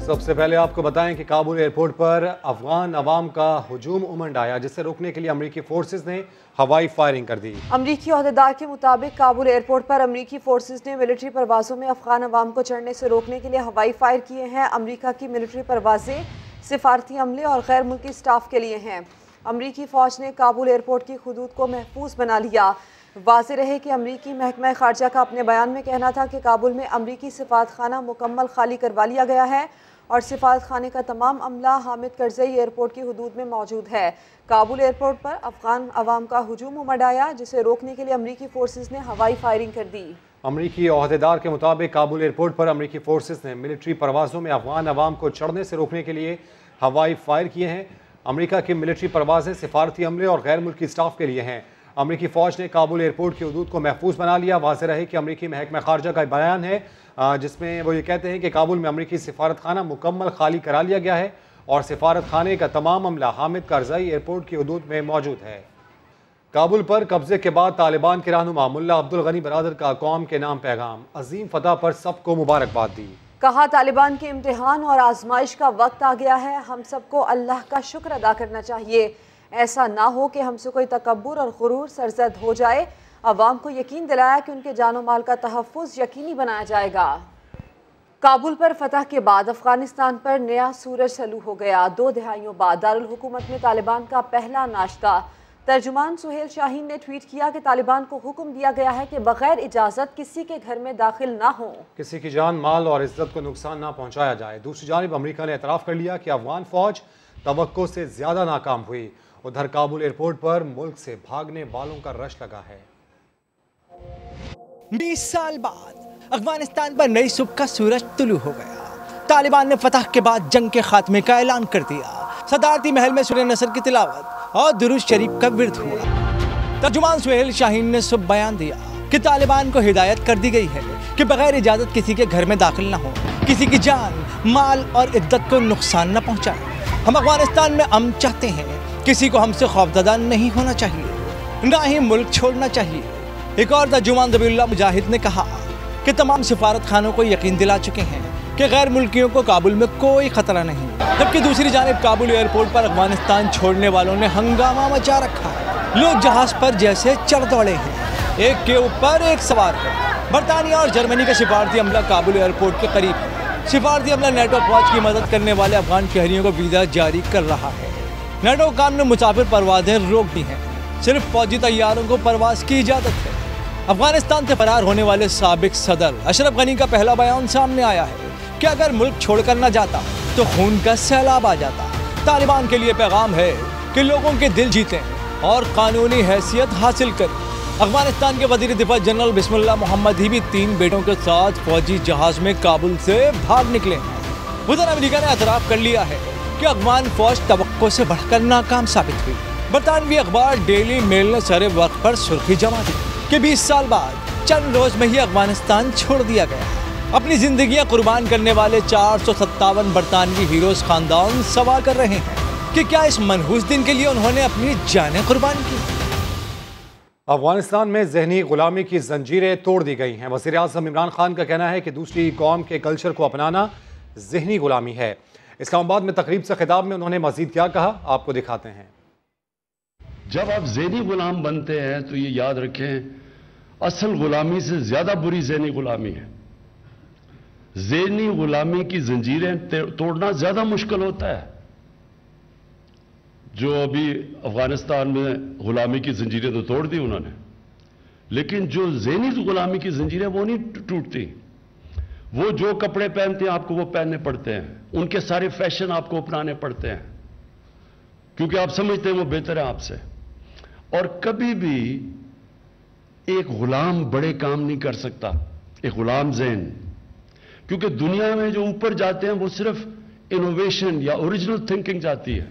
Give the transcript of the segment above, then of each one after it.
सबसे पहले आपको बताएं कि काबुल एयरपोर्ट पर अफगान अवाम का हुजूम उमड़ आया, जिसे रोकने के लिए अमरीकी फोर्सेस ने हवाई फायरिंग कर दी। अमरीकी अहदेदार के मुताबिक काबुल एयरपोर्ट पर अमरीकी फोर्सेस ने मिलिट्री परवाज़ों में अफगान अवाम को चढ़ने से रोकने के लिए हवाई फायर किए हैं। अमरीका की मिलिट्री परवाज़ें सिफारती अमले और गैर मुल्की स्टाफ के लिए हैं। अमरीकी फ़ौज ने काबुल एयरपोर्ट की हदूद को महफूज बना लिया। वाज़े रहे कि अमरीकी महकमा ख़ारजा का अपने बयान में कहना था कि काबुल में अमरीकी सिफारत खाना मुकम्मल खाली करवा लिया गया है और सिफारत खाने का तमाम अमला हामिद करज़ई एयरपोर्ट की हदूद में मौजूद है। काबुल एयरपोर्ट पर अफगान अवाम का हुजूम उमड़ आया, जिसे रोकने के लिए अमरीकी फोर्सेस ने हवाई फायरिंग कर दी। अमरीकी अहदेदार के मुताबिक काबुल एयरपोर्ट पर अमरीकी फोर्सेस ने मिलिट्री परवाज़ों में अफगान अवाम को चढ़ने से रोकने के लिए हवाई फायर किए हैं। अमरीका की मिलिट्री परवाज़ें सिफारती अमले और गैर मुल्की स्टाफ के लिए हैं। अमरीकी फ़ौज ने काबुल एयरपोर्ट की हदूद को महफूज बना लिया। वाज़े रहे कि अमरीकी महकमा ख़ारजा का बयान है जिसमें वो ये कहते हैं कि काबुल में अमरीकी सिफारत खाना मुकम्मल खाली करा लिया गया है और सिफारत खाने का तमाम अमला हामिद करज़ई एयरपोर्ट की हदूद में मौजूद है। काबुल पर कब्जे के बाद तालिबान के रहनुमा मुल्ला अब्दुल गनी बरादर का कौम के नाम पैगाम, अजीम फतह पर सबको मुबारकबाद दी। कहा, तालिबान के इम्तिहान और आजमाइश का वक्त आ गया है। हम सबको अल्लाह का शुक्र अदा करना चाहिए। ऐसा ना हो कि हमसे कोई तकब्बुर और गुरूर सरजद हो जाए। अवाम को यकीन दिलाया कि उनके जानो माल का तहफ़्फ़ुज़ यकीनी बनाया जाएगा। काबुल पर फतह के बाद अफगानिस्तान पर नया सूरज सलू हो गया। 2 दहाइयों बाद दारुल हुकूमत में तालिबान का पहला नाश्ता। तर्जुमान सुहेल शाहीन ने ट्वीट किया कि तालिबान को हुक्म दिया गया है कि बगैर इजाज़त किसी के घर में दाखिल ना हो, किसी की जान माल और इज्जत को नुकसान ना पहुँचाया जाए। दूसरी जानिब अमरीका ने एतराफ़ कर लिया कि अफगान फ़ौज तवक्को से ज़्यादा नाकाम हुई। उधर काबुल एयरपोर्ट पर मुल्क से भागने वालों का रश लगा है। 20 साल बाद अफगानिस्तान पर नई सुबह का सूरज तुलू हो गया। तालिबान ने फतह के बाद जंग के खात्मे का ऐलान कर दिया। सदारती महल में सूरह नसर की तिलावत और दुरूद शरीफ का विर्द हुआ। तर्जुमान सुहेल शाहीन ने सुबह बयान दिया कि तालिबान को हिदायत कर दी गई है कि बगैर इजाजत किसी के घर में दाखिल न हो, किसी की जान माल और इज्जत को नुकसान न पहुंचाए। हम अफगानिस्तान में अमन चाहते हैं, किसी को हमसे खौफजदा नहीं होना चाहिए, ना ही मुल्क छोड़ना चाहिए। एक और तर्जुमान ज़बीउल्लाह मुजाहिद ने कहा कि तमाम सिफारत खानों को यकीन दिला चुके हैं कि गैर मुल्कियों को काबुल में कोई खतरा नहीं। जबकि दूसरी जानिब काबुल एयरपोर्ट पर अफगानिस्तान छोड़ने वालों ने हंगामा मचा रखा है। लोग जहाज पर जैसे चढ़ दौड़े हैं, एक के ऊपर एक सवार है। बरतानिया और जर्मनी का सिफारती अमला काबुल एयरपोर्ट के करीब है। सिफारती अमला नेटो फौज की मदद करने वाले अफगान शहरियों को वीज़ा जारी कर रहा है। नेटो हुक्काम ने मुसाफिर परवाजें रोक दी हैं, सिर्फ फौजी तैयारों को परवाज की इजाज़त है। अफगानिस्तान से फरार होने वाले साबिक सदर अशरफ गनी का पहला बयान सामने आया है कि अगर मुल्क छोड़कर न जाता तो खून का सैलाब आ जाता। तालिबान के लिए पैगाम है कि लोगों के दिल जीतें और कानूनी हैसियत हासिल करें। अफगानिस्तान के वज़ीर दिफा जनरल बिस्मिल्लाह मोहम्मद ही भी 3 बेटों के साथ फौजी जहाज में काबुल से भाग निकले हैं। उधर अमेरिका ने एतराफ़ कर लिया है कि अफगान फौज तवक्को से बढ़कर नाकाम साबित हुई। बरतानवी अखबार डेली मेल ने सरे वक्त पर सुर्खी जमा दी कि 20 साल बाद चंद रोज में ही अफगानिस्तान छोड़ दिया गया। अपनी जिंदगियां कुर्बान करने वाले 457 बरतानवी हीरोज खानदान सवाल कर रहे हैं कि क्या इस मनहूस दिन के लिए उन्होंने अपनी जानें कुर्बान की। अफगानिस्तान में ज़हनी गुलामी की जंजीरें तोड़ दी गई हैं। वज़ीर आज़म इमरान खान का कहना है कि दूसरी कौम के कल्चर को अपनाना ज़हनी गुलामी है। इस्लामाबाद में तकरीब से खिताब में उन्होंने मज़ीद क्या कहा, आपको दिखाते हैं। जब आप ज़हनी गुलाम बनते हैं तो ये याद रखें, असल गुलामी से ज्यादा बुरी ज़हनी गुलामी है। ज़हनी गुलामी की जंजीरें तोड़ना ज्यादा मुश्किल होता है। जो अभी अफगानिस्तान में गुलामी की जंजीरें तो तोड़ दी उन्होंने, लेकिन जो ज़हनी गुलामी की जंजीरें वो नहीं टूटती। वो जो कपड़े पहनते हैं आपको वो पहनने पड़ते हैं, उनके सारे फैशन आपको अपनाने पड़ते हैं, क्योंकि आप समझते हैं वो बेहतर है आपसे। और कभी भी एक गुलाम बड़े काम नहीं कर सकता, एक गुलाम ज़हन, क्योंकि दुनिया में जो ऊपर जाते हैं वो सिर्फ इनोवेशन या ओरिजिनल थिंकिंग जाती है।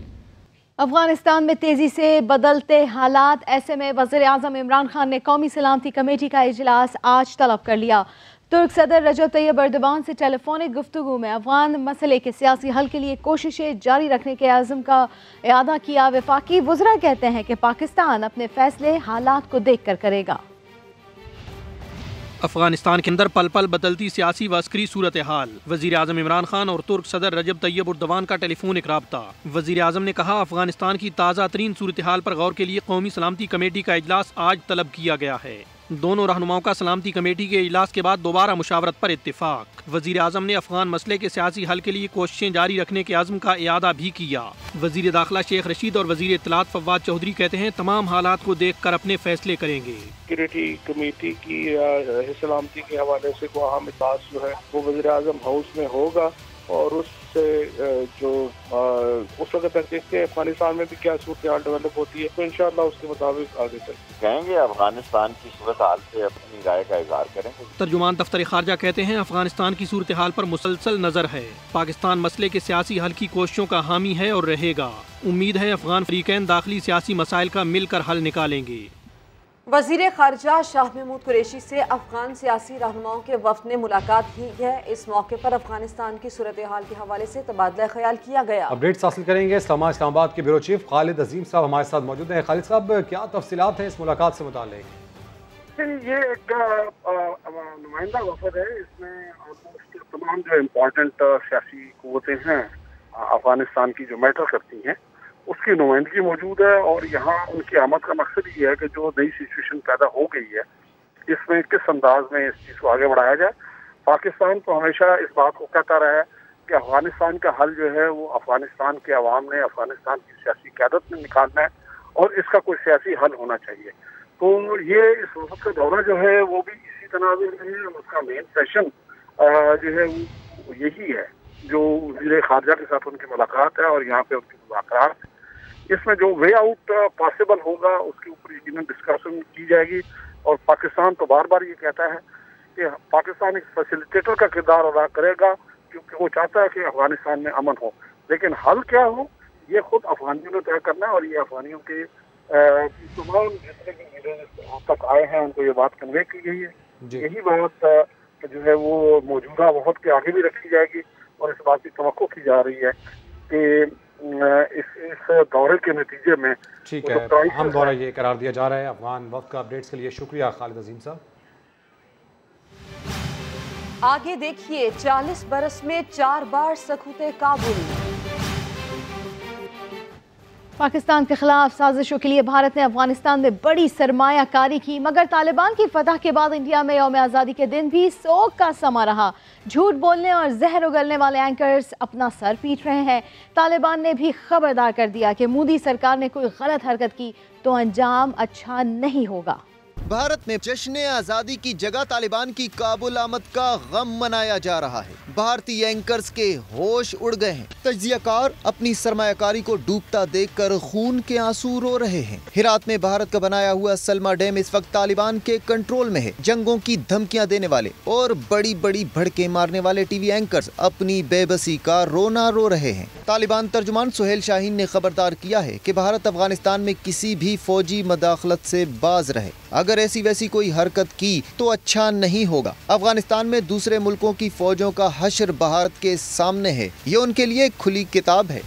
अफगानिस्तान में तेजी से बदलते हालात, ऐसे में वज़ीर आज़म इमरान खान ने कौमी सलामती कमेटी का इजलास आज तलब कर लिया। तुर्क सदर रजब तैयब एर्दोगान से टेलीफोनिक गुफ्तगू में अफगान मसले के सियासी हल के लिए कोशिशें जारी रखने के आज़म का इआदा किया। वफाकी वुज़रा कहते हैं कि पाकिस्तान अपने फैसले हालात को देख कर करेगा। अफगानिस्तान के अंदर पल पल बदलती सियासी व अस्करी सूरत हाल। वजीर आजम इमरान खान और तुर्क सदर रजब तैयब उर्दवान का टेलीफोनिक राब्ता। वजीर आजम ने कहा, अफगानिस्तान की ताज़ा तरीन सूरत हाल पर गौर के लिए कौमी सलामती कमेटी का इजलास आज तलब किया गया है। दोनों रहनुमाओं का सलामती कमेटी के इजलास के बाद दोबारा मुशावरत पर इत्तिफाक। वजीर आजम ने अफगान मसले के सियासी हल के लिए कोशिशें जारी रखने के अज़्म का इयादा भी किया। वजीर दाखिला शेख रशीद और वजीर इत्तलात फवाद चौधरी कहते हैं, तमाम हालात को देख कर अपने फैसले करेंगे। सिक्योरिटी कमेटी की सलामती के हवाले से को अहम इजलास जो है वो वज़ीर आज़म हाउस में होगा और उससे जो उस वक्त तक देखते हैं अफगानिस्तान में भी क्या सूरत हाल डेवलप होती है, तो इंशाअल्लाह उसके मुताबिक आगे चलते कहेंगे। अफगानिस्तान की सूरत हाल से अपनी राय का इजहार करेंगे। तर्जुमान दफ्तर खारजा कहते हैं, अफगानिस्तान की सूरत हाल पर मुसलसल नजर है। पाकिस्तान मसले के सियासी हल की कोशिशों का हामी है और रहेगा। उम्मीद है अफगान फरीकैन दाखिली सियासी मसाइल का मिलकर हल निकालेंगे। वज़ीर ख़ारजा शाह महमूद कुरैशी से अफगान सियासी रहनुमाओं के वफ़द ने मुलाकात की है। इस मौके पर अफगानिस्तान की सूरत हाल के हवाले से तबादला ख्याल किया गया। अपडेट्स हासिल करेंगे। इस्लामाबाद के ब्यूरो चीफ खालिद अजीम साहब हमारे साथ मौजूद हैं। खालिद साहब, क्या तफसीलात हैं इस मुलाकात से मुताल्लिक? ये एक नुमाइंदा वफद है, इसमें ऑलमोस्ट तमाम जो इम्पोर्टेंट सियासी कुव्वतें हैं अफगानिस्तान की जो मैटर करती हैं उसकी नुमाइंदगी मौजूद है और यहाँ उनकी आमद का मकसद ये है कि जो नई सिचुएशन पैदा हो गई है इसमें किस अंदाज में इस चीज़ को आगे बढ़ाया जाए। पाकिस्तान तो हमेशा इस बात को कहता रहा है कि अफगानिस्तान का हल जो है वो अफगानिस्तान के अवाम ने, अफगानिस्तान की सियासी क़यादत ने निकालना है और इसका कोई सियासी हल होना चाहिए। तो ये इस वक्त का दौरा जो है वो भी इसी तनाज़ुर में है। उसका मेन सेशन जो है वो यही है जो वज़ीर ख़ारजा के साथ उनकी मुलाकात है और यहाँ पे उनकी मुलाकात, इसमें जो वे आउट पॉसिबल होगा उसके ऊपर यकीनन डिस्कशन की जाएगी। और पाकिस्तान तो बार बार ये कहता है कि पाकिस्तान एक फैसिलिटेटर का किरदार अदा करेगा क्योंकि वो चाहता है कि अफगानिस्तान में अमन हो, लेकिन हल क्या हो ये खुद अफगानियों ने तय करना है। और ये अफगानियों के तमाम जितने भी लीडर अब तक आए हैं उनको ये बात कन्वे की गई है। यही बात जो है वो मौजूदा वक्त के आगे भी रखी जाएगी और इस बात की तवक्को की जा रही है कि इस दौरे के नतीजे में ठीक है, हम दौरा ये करार दिया जा रहा है। अफगान वक्त का अपडेट्स के लिए शुक्रिया खालिद अजीम साहब। आगे देखिए, 40 बरस में 4 बार सकूते काबुल। पाकिस्तान के खिलाफ साजिशों के लिए भारत ने अफगानिस्तान में बड़ी सरमायाकारी की, मगर तालिबान की फतह के बाद इंडिया में यौम आज़ादी के दिन भी सोग का समा रहा। झूठ बोलने और जहर उगलने वाले एंकर्स अपना सर पीट रहे हैं। तालिबान ने भी खबरदार कर दिया कि मोदी सरकार ने कोई गलत हरकत की तो अंजाम अच्छा नहीं होगा। भारत में जश्न आज़ादी की जगह तालिबान की काबुल आमद का गम मनाया जा रहा है। भारतीय एंकर्स के होश उड़ गए हैं। तज्जियाकार अपनी सरमायाकारी को डूबता देखकर खून के आंसू रो रहे हैं। हिरात में भारत का बनाया हुआ सलमा डैम इस वक्त तालिबान के कंट्रोल में है। जंगों की धमकियां देने वाले और बड़ी बड़ी भड़के मारने वाले टीवी एंकर्स अपनी बेबसी का रोना रो रहे हैं। तालिबान तर्जुमान सुहेल शाहीन ने खबरदार किया है कि भारत अफगानिस्तान में किसी भी फौजी मदाखलत से बाज रहे। अगर ऐसी वैसी कोई हरकत की तो अच्छा नहीं होगा। अफगानिस्तान में दूसरे मुल्कों की फौजों का हश्र भारत के सामने है। ये उनके लिए खुली किताब है।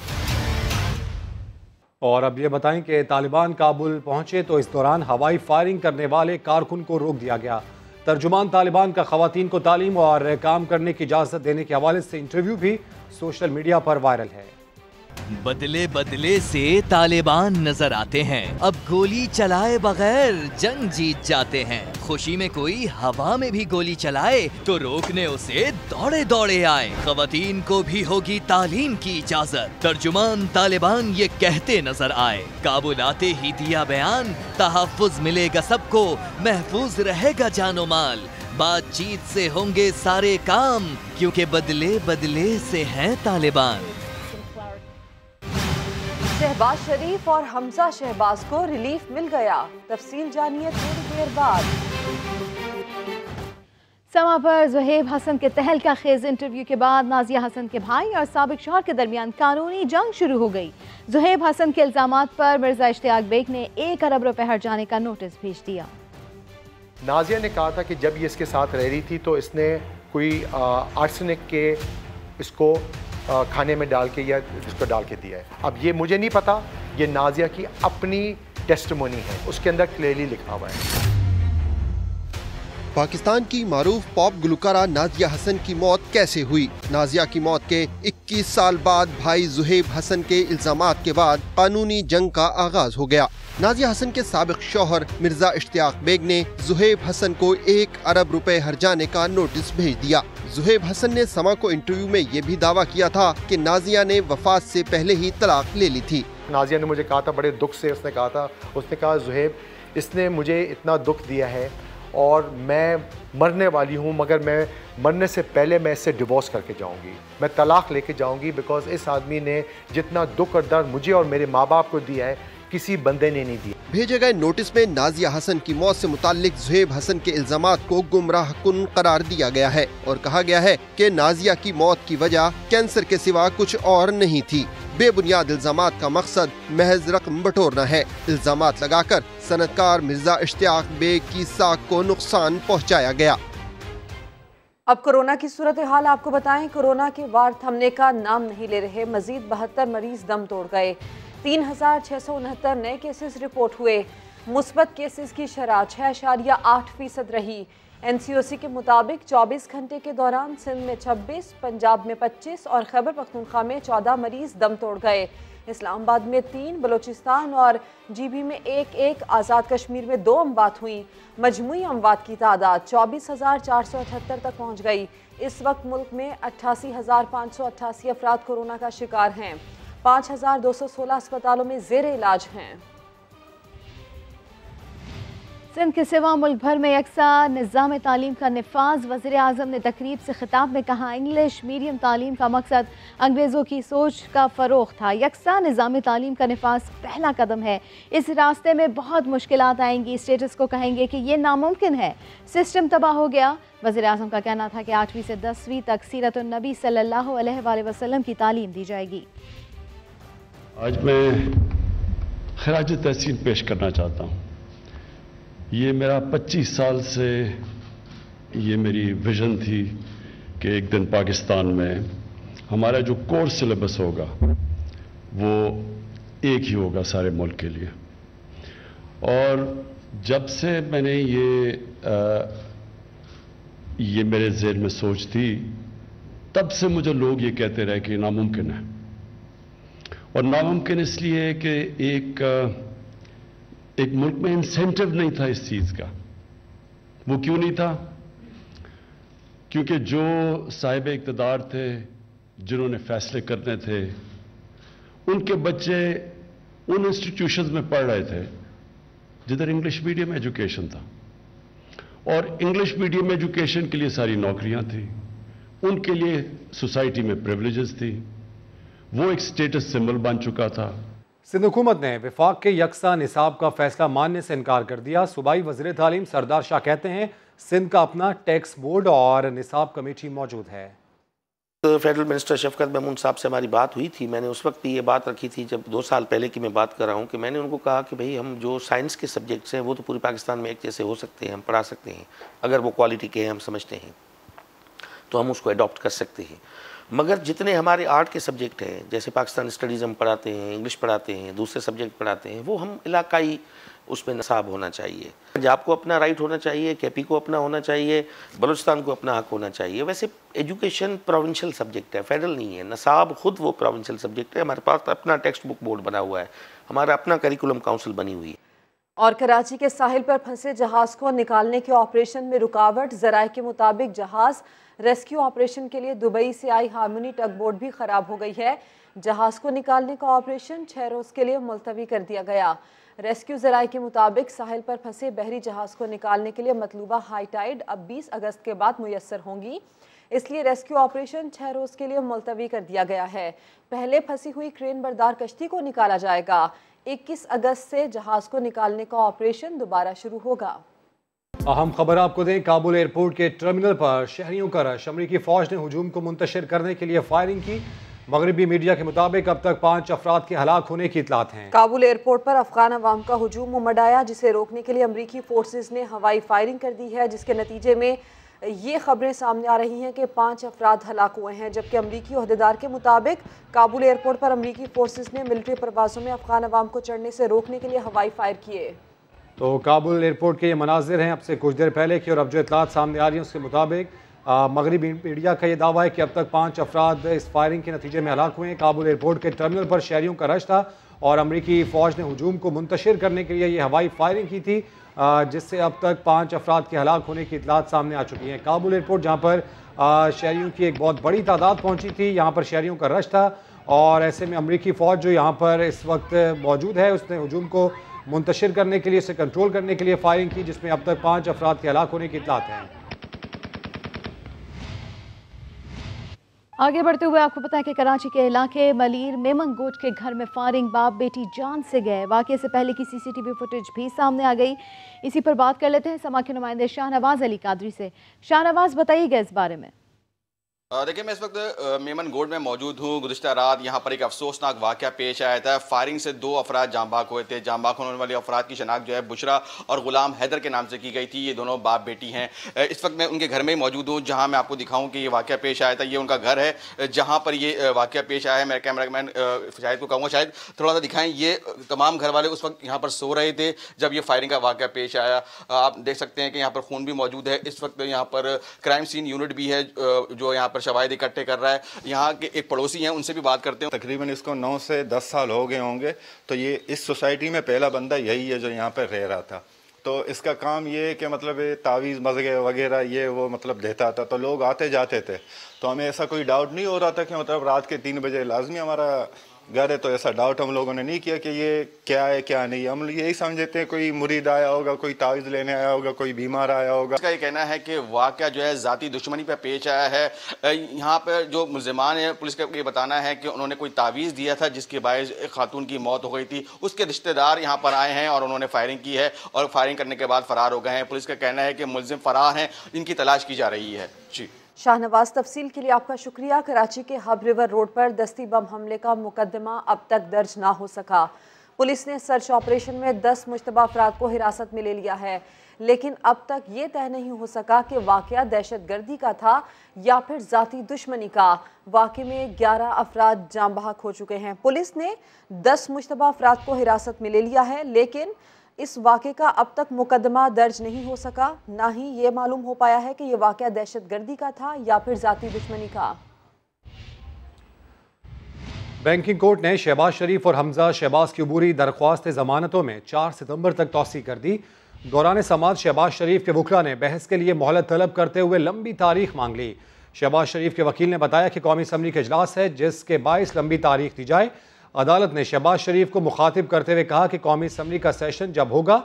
और अब ये बताएं कि तालिबान काबुल पहुंचे तो इस दौरान हवाई फायरिंग करने वाले कारकुन को रोक दिया गया। तर्जुमान तालिबान का खवातीन को तालीम और काम करने की इजाज़त देने के हवाले से इंटरव्यू भी सोशल मीडिया पर वायरल है। बदले बदले से तालिबान नजर आते हैं, अब गोली चलाए बगैर जंग जीत जाते हैं। खुशी में कोई हवा में भी गोली चलाए तो रोकने उसे दौड़े दौड़े आए। खवातीन को भी होगी तालीम की इजाजत। तर्जुमान तालिबान ये कहते नजर आए। काबुल आते ही दिया बयान, तहफ्फुज मिलेगा सबको, महफूज रहेगा जानो माल। बातचीत से होंगे सारे काम, क्योंकि बदले बदले से हैं तालिबान। शहबाज शरीफ और हमजा शहबाज को रिलीफ मिल गया। तफसील जानिए थोड़ी देर बाद। समा पर ज़ुहैब हसन के तहलका खेज इंटरव्यू के बाद नाजिया हसन के भाई और साबिक शौहर के दरमियान कानूनी जंग शुरू हो गई। ज़ुहैब हसन के इल्जामात पर मिर्जा इश्तियाक बेग ने 1 अरब रुपए हट जाने का नोटिस भेज दिया। नाजिया ने कहा था कि जब ये इसके साथ रह रही थी तो इसने कोई आर्सेनिक के इसको खाने में डाल के या इसको डाल के दिया है। अब ये मुझे नहीं पता, ये नाजिया की अपनी टेस्टिमोनी है, उसके अंदर क्लियरली लिखा हुआ है। पाकिस्तान की मारूफ पॉप गुलकारा नाजिया हसन की मौत कैसे हुई? नाजिया की मौत के 21 साल बाद भाई जुहेब हसन के इल्जामात के बाद कानूनी जंग का आगाज हो गया। नाजिया हसन के साबिक शौहर मिर्जा इश्तियाक बेग ने जुहेब हसन को 1 अरब रुपए हर्जाने का नोटिस भेज दिया। जुहेब हसन ने समा को इंटरव्यू में ये भी दावा किया था कि नाजिया ने वफात से पहले ही तलाक ले ली थी। नाजिया ने मुझे कहा था, बड़े दुख से उसने कहा जुहेब, इसने मुझे इतना दुख दिया है और मैं मरने वाली हूँ, मगर मैं मरने से पहले मैं इससे डिवोर्स करके जाऊँगी, मैं तलाक लेके जाऊँगी, बिकॉज इस आदमी ने जितना दुख और दर्द मुझे और मेरे माँ बाप को दिया है किसी बंदे ने नहीं दिया। भेजे गए नोटिस में नाजिया हसन की मौत से मुताल्लिक जुहेब हसन के इल्जामात को गुमराह कुन करार दिया गया है और कहा गया है कि नाजिया की मौत की वजह कैंसर के सिवा कुछ और नहीं थी। बेबुनियाद इल्जामात का मकसद महज रकम बटोरना है। इल्जामात लगाकर सनतकार मिर्जा इश्तियाक बेग की साख को नुकसान पहुँचाया गया। अब कोरोना की सूरत हाल आपको बताएं। कोरोना के वार थमने का नाम नहीं ले रहे। मजीद 72 मरीज दम तोड़ गए। 3669 नए केसेस रिपोर्ट हुए। मुस्बत केसेस की शरह 6.8% रही। NCOC के मुताबिक 24 घंटे के दौरान सिंध में 26, पंजाब में 25 और खैबर पख्तूनख्वा में 14 मरीज दम तोड़ गए। इस्लामाबाद में 3, बलोचिस्तान और GB में 1, आज़ाद कश्मीर में 2 अमवात हुई। मजमूई अमवात की तादाद 24,478 तक पहुँच गई। इस वक्त मुल्क में 88,588 अफराद कोरोना का शिकार हैं। 5,216 अस्पतालों में ज़ेरे इलाज हैं। सिंध के सिवा मुल्क भर में यकसा निज़ाम तालीम का निफाज। वज़ीर आज़म ने तकरीब से खिताब में कहा, इंग्लिश मीडियम तालीम का मकसद अंग्रेज़ों की सोच का फ़रोग़ था। यकसा निज़ाम तालीम का निफाज पहला कदम है। इस रास्ते में बहुत मुश्किलात आएंगी। स्टेटस को कहेंगे कि ये नामुमकिन है, सिस्टम तबाह हो गया। वज़ीर आज़म का कहना था कि 8वीं से 10वीं तक सीरतुन नबी सल्लल्लाहु अलैहि वसल्लम की तालीम दी जाएगी। आज मैं खराज तहसीन पेश करना चाहता हूँ। ये मेरा 25 साल से ये मेरी विज़न थी कि एक दिन पाकिस्तान में हमारा जो कोर्स सिलेबस होगा वो एक ही होगा सारे मुल्क के लिए। और जब से मैंने ये मेरे ज़हन में सोच थी, तब से मुझे लोग ये कहते रहे कि नामुमकिन है। और नामुमकिन इसलिए कि एक मुल्क में इंसेंटिव नहीं था इस चीज़ का। वो क्यों नहीं था? क्योंकि जो साहिब इक़्तिदार थे, जिन्होंने फैसले करने थे, उनके बच्चे उन इंस्टीट्यूशंस में पढ़ रहे थे जिधर इंग्लिश मीडियम एजुकेशन था, और इंग्लिश मीडियम एजुकेशन के लिए सारी नौकरियां थी, उनके लिए सोसाइटी में प्रिविलेजेस थी, वो एक स्टेटस सिंबल बन चुका था। सिंध हुकूमत ने विफाक के यकसा निसाब का फैसला मानने से इनकार कर दिया। सूबाई वज़ीर तालीम सरदार शाह कहते हैं सिंध का अपना टैक्स बोर्ड और निसाब कमेटी मौजूद है। तो फेडरल मिनिस्टर शफकत महमूद साहब से हमारी बात हुई थी। मैंने उस वक्त भी ये बात रखी थी, जब 2 साल पहले की मैं बात कर रहा हूँ, कि मैंने उनको कहा कि भाई हम जो साइंस के सब्जेक्ट्स हैं वो तो पूरे पाकिस्तान में एक जैसे हो सकते हैं, हम पढ़ा सकते हैं, अगर वो क्वालिटी के हैं हम समझते हैं तो हम उसको अडॉप्ट कर सकते हैं। मगर जितने हमारे आर्ट के सब्जेक्ट हैं, जैसे पाकिस्तान स्टडीज़ हम पढ़ाते हैं, इंग्लिश पढ़ाते हैं, दूसरे सब्जेक्ट पढ़ाते हैं, वो हम इलाकाई उसमें नसाब होना चाहिए। पंजाब को अपना राइट होना चाहिए, KP को अपना होना चाहिए, बलूचिस्तान को अपना हक होना चाहिए। वैसे एजुकेशन प्रोविंशियल सब्जेक्ट है, फेडरल नहीं है। नसाब खुद वो प्रोविंशियल सब्जेक्ट है। हमारे पास अपना टेक्स्ट बुक बोर्ड बना हुआ है, हमारा अपना करिकुलम काउंसिल बनी हुई है। और कराची के साहिल पर फंसे जहाज़ को निकालने के ऑपरेशन में रुकावट। ज़राए के मुताबिक जहाज़ रेस्क्यू ऑपरेशन के लिए दुबई से आई हार्मोनी टग बोट भी ख़राब हो गई है। जहाज़ को निकालने का ऑपरेशन 6 रोज़ के लिए मुलतवी कर दिया गया। रेस्क्यू ज़राए के मुताबिक साहिल पर फंसे बहरी जहाज़ को निकालने के लिए मतलूबा हाई टाइड अब 20 अगस्त के बाद मुयस्सर होंगी, इसलिए रेस्क्यू ऑपरेशन 6 रोज़ के लिए मुलतवी कर दिया गया है। पहले फंसी हुई क्रेन बरदार कश्ती को निकाला जाएगा। 21 अगस्त से जहाज़ को निकालने का ऑपरेशन दोबारा शुरू होगा। अहम खबर आपको दें, काबुल एयरपोर्ट के टर्मिनल पर शहरियों का रश। अमरीकी फ़ौज ने हुजूम को मुंतशिर करने के लिए फायरिंग की। मगरबी मीडिया के मुताबिक अब तक 5 अफराद के हलाक होने की इतलात हैं। काबुल एयरपोर्ट पर अफगान अवाम का हुजूम उमड़ आया, जिसे रोकने के लिए अमरीकी फोर्सेस ने हवाई फायरिंग कर दी है, जिसके नतीजे में ये खबरें सामने आ रही हैं कि 5 अफराद हलाक हुए हैं। जबकि अमरीकी अहदेदार के मुताबिक काबुल एयरपोर्ट पर अमरीकी फोर्सेस ने मिलिट्री परवाज़ों में अफगान अवाम को चढ़ने से रोकने के लिए हवाई फायर किए। तो काबुल एयरपोर्ट के ये मनाजिर हैं अब से कुछ देर पहले की, और अब जो इतलात सामने आ रही हैं उसके मुताबिक मगरबी मीडिया का ये दावा है कि अब तक 5 अफराद इस फायरिंग के नतीजे में हलाक हुए हैं। काबुल एयरपोर्ट के टर्मिनल पर शहरियों का रश था और अमरीकी फ़ौज ने हजूम को मुंतशिर करने के लिए ये हवाई फायरिंग की थी, जिससे अब तक 5 अफराद के हलाक होने की इतलात सामने आ चुकी हैं। काबुल एयरपोर्ट जहाँ पर शहरियों की एक बहुत बड़ी तादाद पहुँची थी, यहाँ पर शहरियों का रश था, और ऐसे में अमरीकी फ़ौज जो यहाँ पर इस वक्त मौजूद है उसने हजूम को मुंतशिर करने के लिए, उसे कंट्रोल करने के लिए फायरिंग की, जिसमें अब तक 5 अफराद के हलाक होने की इतलात हैं। आगे बढ़ते हुए आपको पता है कि कराची के इलाके मलीर मेमन गोट के घर में फायरिंग, बाप बेटी जान से गए। वाक़े से पहले की CCTV फुटेज भी सामने आ गई। इसी पर बात कर लेते हैं समा के नुमाइंदे शाहनवाज अली कादरी से। शाहनवाज, बताइएगा इस बारे में। देखिए, मैं इस वक्त मेमन गोड में मौजूद हूँ। गुज़िश्ता रात यहाँ पर एक अफसोसनाक वाक़या पेश आया था। फायरिंग से 2 अफराद जाँ बाग हुए थे। जाँ बाग होने वाले अफराद की शनाख्त जो है बुशरा और ग़ुलाम हैदर के नाम से की गई थी। ये दोनों बाप बेटी हैं। इस वक्त मैं उनके घर में ही मौजूद हूँ, जहाँ मैं आपको दिखाऊँ कि ये वाक़या पेश आया था। ये उनका घर है जहाँ पर ये वाक़या पेश आया है। मेरे कैमरामैन शाहिद को कहूँगा शायद थोड़ा सा दिखाएँ। ये तमाम घर वाले उस वक्त यहाँ पर सो रहे थे जब ये फायरिंग का वाक़या पेश आया। आप देख सकते हैं कि यहाँ पर खून भी मौजूद है। इस वक्त यहाँ पर क्राइम सीन यूनिट भी है जो यहाँ पर शवाहिद इकट्ठे कर रहा है। यहाँ के एक पड़ोसी हैं, उनसे भी बात करते हैं। तकरीबन इसको 9 से 10 साल हो गए होंगे। तो ये इस सोसाइटी में पहला बंदा यही है जो यहाँ पर रह रहा था। तो इसका काम ये है कि मतलब तावीज़ मज़गे वगैरह ये वो मतलब देता था, तो लोग आते जाते थे। तो हमें ऐसा कोई डाउट नहीं हो रहा था कि मतलब रात के 3 बजे लाजमी हमारा घर है, तो ऐसा डाउट हम लोगों ने नहीं किया कि ये क्या है क्या नहीं। हम लोग यही समझते हैं कोई मुरीद आया होगा, कोई तावीज़ लेने आया होगा, कोई बीमार आया होगा। इसका ये कहना है कि वाक़या जो है ज़ाती दुश्मनी पर पेश आया है। यहाँ पर जो मुल्ज़िमान है, पुलिस का ये बताना है कि उन्होंने कोई तावीज़ दिया था जिसके बायस एक खातून की मौत हो गई थी। उसके रिश्तेदार यहाँ पर आए हैं और उन्होंने फायरिंग की है और फायरिंग करने के बाद फ़रार हो गए हैं। पुलिस का कहना है कि मुल्ज़िम फ़रार हैं, इनकी तलाश की जा रही है। जी शाहनवाज, तफसील के लिए आपका शुक्रिया। कराची के हब रिवर रोड पर दस्ती बम हमले का मुकदमा अब तक दर्ज ना हो सका। पुलिस ने सर्च ऑपरेशन में 10 मुश्तबा अफराद को हिरासत में ले लिया है, लेकिन अब तक ये तय नहीं हो सका कि वाक़या दहशतगर्दी का था या फिर ज़ाती दुश्मनी का। वाक़े में 11 अफराद जाँ बहक हो चुके हैं। पुलिस ने 10 मुश्तबा अफराद को हिरासत में ले लिया है, लेकिन इस वाक़े का अब तक मुकदमा दर्ज नहीं हो सका। ना ही ये मालूम हो पाया है कि ये वाक़या दहशतगर्दी का था या फिर ज़ाती दुश्मनी का। बैंकिंग कोर्ट ने शहबाज शरीफ और हमजा शहबाज की अबूरी दरख्वास्त ज़मानतों में 4 सितंबर तक तौसी कर दी। दौरान समाअत शहबाज शरीफ के वकला ने बहस के लिए मोहलत तलब करते हुए लंबी तारीख मांग ली। शहबाज शरीफ के वकील ने बताया कि कौमी असम्बली का इजलास है जिसके बायस लंबी तारीख दी जाए। अदालत ने शहबाज शरीफ को मुखातिब करते हुए कहा कि कौमी असम्बली का सेशन जब होगा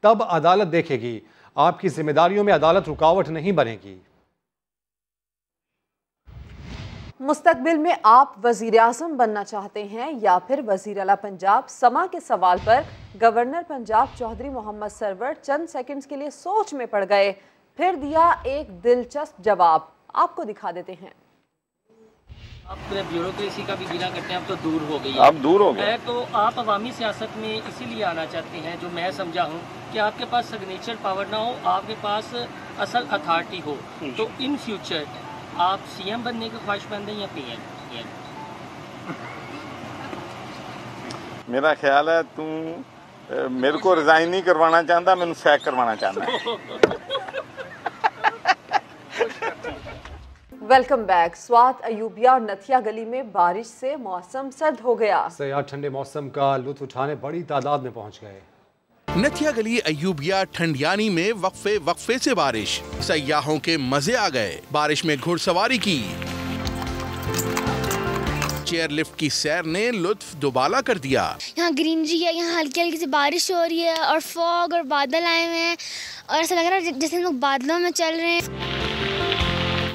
तब अदालत देखेगी, आपकी जिम्मेदारियों में अदालत रुकावट नहीं बनेगी। मुस्तकबिल में आप वजीर आज़म बनना चाहते हैं या फिर वजीर आला पंजाब? समा के सवाल पर गवर्नर पंजाब चौधरी मोहम्मद सरवर चंद सेकंड्स के लिए सोच में पड़ गए, फिर दिया एक दिलचस्प जवाब। आपको दिखा देते हैं। अब ब्यूरोक्रेसी का भी गिला करते हैं, अब तो दूर हो गई है। अब दूर हो गए। तो आप अवामी सियासत में इसीलिए आना चाहते हैं, जो मैं समझा हूँ कि आपके पास सिग्नेचर पावर ना हो, आपके पास असल अथॉरिटी हो। तो इन फ्यूचर आप CM बनने की ख्वाहिशमंद हैं या PM? मेरा ख्याल है तू मेरे को रिजाइन नहीं करवाना चाहता, मैंने सैक करवाना चाहता। Welcome back. स्वात, अयूबिया और नथिया गली में बारिश से मौसम सर्द हो गया। सयाह ठंडे मौसम का लुत्फ उठाने बड़ी तादाद में पहुंच गए। नथिया गली अयूबिया ठंडियानी में वक्फे से बारिश, सयाहों के मजे आ गए। बारिश में घुड़सवारी की, चेयर लिफ्ट की सैर ने लुत्फ दुबाला कर दिया। यहाँ ग्रीनरी है, यहाँ हल्की हल्की सी बारिश हो रही है और फॉग और बादल आए हुए हैं और ऐसा लग रहा है जैसे हम लोग बादलों में चल रहे हैं।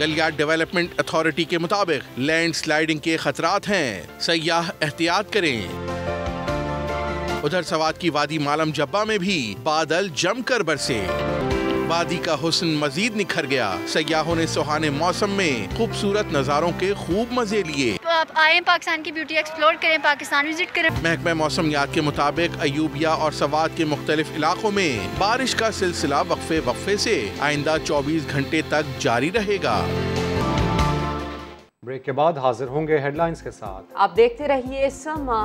गलियार डेवलपमेंट अथॉरिटी के मुताबिक लैंड स्लाइडिंग के खतरात हैं, सयाह एहतियात करें। उधर सवात की वादी मालम जब्बा में भी बादल जमकर बरसे, वादी का हुस्न मजीद निखर गया। सयाहों ने सुहाने मौसम में खूबसूरत नज़ारों के खूब मजे लिए। तो आप आए पाकिस्तान की ब्यूटी एक्सप्लोर करें, पाकिस्तान विजिट करें। महकमा मौसमियात के मुताबिक अयूबिया और सवात के मुख्तलिफ इलाकों में बारिश का सिलसिला वक्फे से आइंदा 24 घंटे तक जारी रहेगा। ब्रेक के बाद हाजिर होंगे हेडलाइंस के साथ। आप देखते रहिए समा।